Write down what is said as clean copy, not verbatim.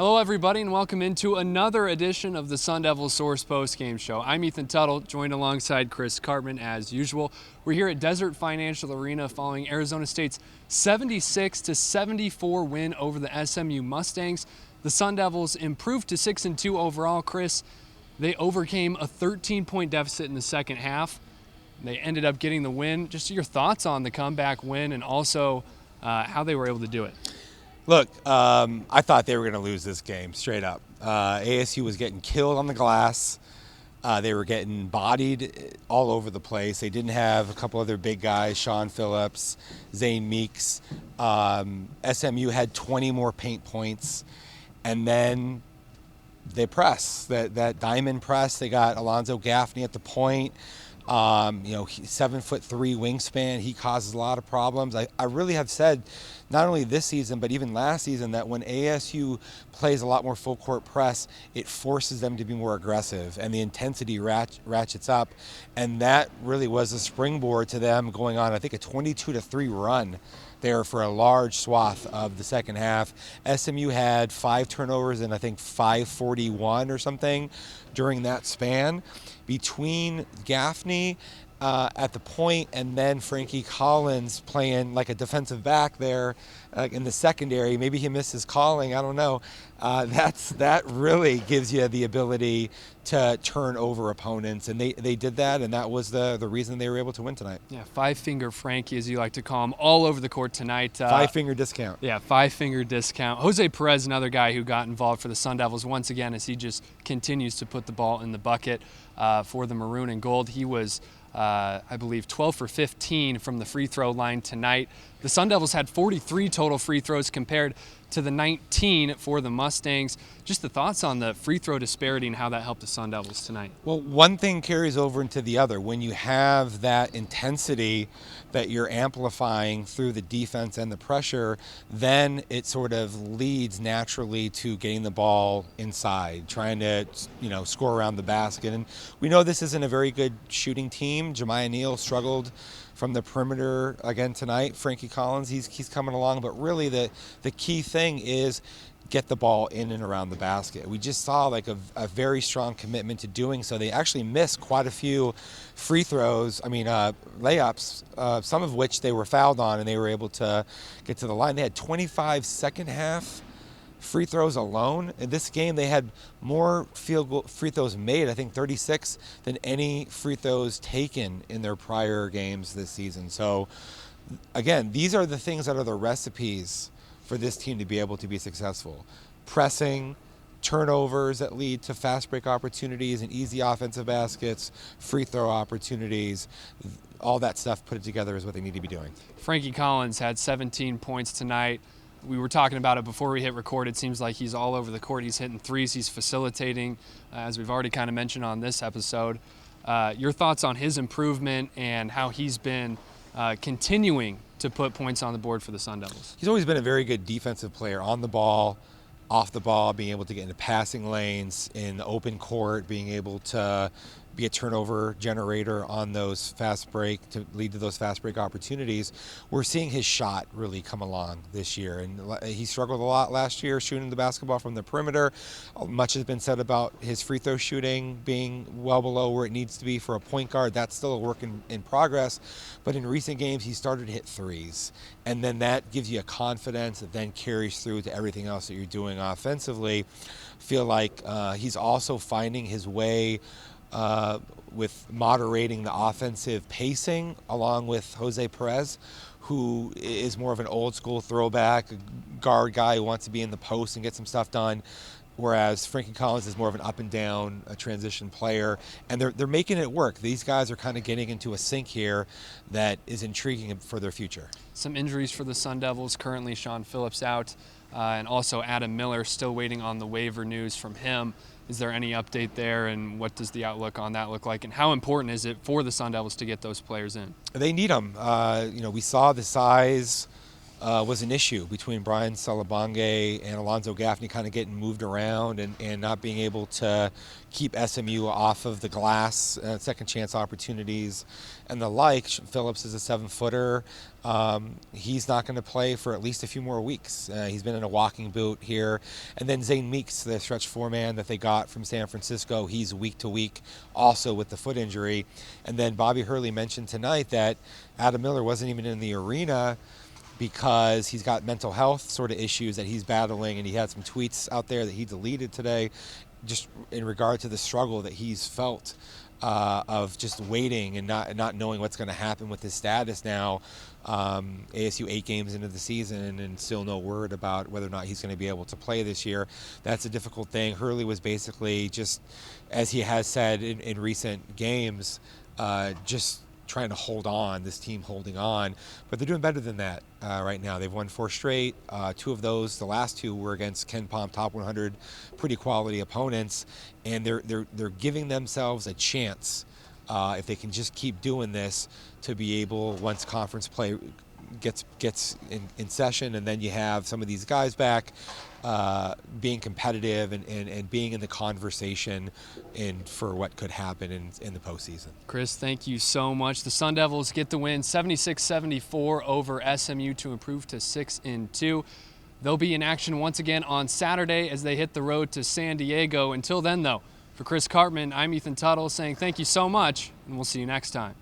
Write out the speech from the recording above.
Hello everybody and welcome into another edition of the SunDevilSource Postgame Show. I'm Ethan Tuttle, joined alongside Chris Cartman as usual. We're here at Desert Financial Arena following Arizona State's 76-74 win over the SMU Mustangs. The Sun Devils improved to 6-2 overall, Chris. They overcame a 13-point deficit in the second half. They ended up getting the win. Just your thoughts on the comeback win and also how they were able to do it. Look, I thought they were going to lose this game, straight up. ASU was getting killed on the glass. They were getting bodied all over the place. They didn't have a couple other big guys, Sean Phillips, Zane Meeks. SMU had 20 more paint points. And then they press, that diamond press. They got Alonzo Gaffney at the point. 7'3" wingspan. He causes a lot of problems. I really have said, not only this season, but even last season, that when ASU plays a lot more full court press, it forces them to be more aggressive and the intensity ratchets up. And that really was a springboard to them going on, I think, a 22-3 run there for a large swath of the second half. SMU had 5 turnovers and I think 541 or something during that span. Between Gaffney at the point and then Frankie Collins playing like a defensive back there in the secondary, maybe he missed his calling, I don't know. That really gives you the ability to turn over opponents, and they did that, and that was the reason they were able to win tonight. Yeah, five-finger Frankie, as you like to call him, all over the court tonight. Five-finger discount. Yeah, five-finger discount. Jose Perez, another guy who got involved for the Sun Devils once again as he just continues to put the ball in the bucket for the maroon and gold. He was, I believe, 12 for 15 from the free throw line tonight. The Sun Devils had 43 total free throws compared to the 19 for the Mustangs. Just the thoughts on the free throw disparity and how that helped the Sun Devils tonight. Well, one thing carries over into the other. When you have that intensity that you're amplifying through the defense and the pressure, then it sort of leads naturally to getting the ball inside, trying to, score around the basket. And we know this isn't a very good shooting team. Jemiah Neal struggled from the perimeter again tonight. Frankie Collins, he's coming along, but really the key thing is get the ball in and around the basket. We just saw like a very strong commitment to doing so. They actually missed quite a few free throws, layups, some of which they were fouled on, and they were able to get to the line. They had 25 second half free throws alone. In this game, they had more free throws made, I think 36, than any free throws taken in their prior games this season. So, again, these are the things that are the recipes for this team to be able to be successful. Pressing, turnovers that lead to fast break opportunities and easy offensive baskets, free throw opportunities, all that stuff put it together is what they need to be doing. Frankie Collins had 17 points tonight. We were talking about it before we hit record. It seems like he's all over the court. He's hitting threes. He's facilitating, as we've already kind of mentioned on this episode. Your thoughts on his improvement and how he's been continuing to put points on the board for the Sun Devils? He's always been a very good defensive player, on the ball, off the ball, being able to get into passing lanes, in the open court, being able to be a turnover generator on those fast break to lead to those fast break opportunities. We're seeing his shot really come along this year, and he struggled a lot last year shooting the basketball from the perimeter. Much has been said about his free throw shooting being well below where it needs to be for a point guard. That's still a work in progress, but in recent games he started to hit threes, and then that gives you a confidence that then carries through to everything else that you're doing offensively. Feel like he's also finding his way with moderating the offensive pacing along with Jose Perez, who is more of an old school throwback guard guy who wants to be in the post and get some stuff done, whereas Frankie Collins is more of an up and down transition player, and they're making it work. These guys are kind of getting into a sync here that is intriguing for their future. Some injuries for the Sun Devils. Currently Sean Phillips out, and also Adam Miller still waiting on the waiver news from him. Is there any update there, and what does the outlook on that look like, and how important is it for the Sun Devils to get those players in? They need them. We saw the size was an issue between Brian Salabange and Alonzo Gaffney, kind of getting moved around and not being able to keep SMU off of the glass, second chance opportunities and the like. Phillips is a 7-footer. He's not going to play for at least a few more weeks. He's been in a walking boot here. And then Zane Meeks, the stretch four-man that they got from San Francisco, he's week to week also with the foot injury. And then Bobby Hurley mentioned tonight that Adam Miller wasn't even in the arena because he's got mental health sort of issues that he's battling, and he had some tweets out there that he deleted today just in regard to the struggle that he's felt of just waiting and not knowing what's going to happen with his status now. ASU 8 games into the season and still no word about whether or not he's going to be able to play this year. That's a difficult thing. Hurley was basically just, as he has said in recent games, just trying to hold on, this team holding on, but they're doing better than that right now. They've won 4 straight. 2 of those, the last 2 were against Ken Pom top 100, pretty quality opponents, and they're giving themselves a chance if they can just keep doing this to be able, once conference play gets in session, and then you have some of these guys back, being competitive and being in the conversation for what could happen in the postseason. Chris, thank you so much. The Sun Devils get the win 76-74 over SMU to improve to 6-2. They'll be in action once again on Saturday as they hit the road to San Diego. Until then, though, for Chris Cartman, I'm Ethan Tuttle saying thank you so much, and we'll see you next time.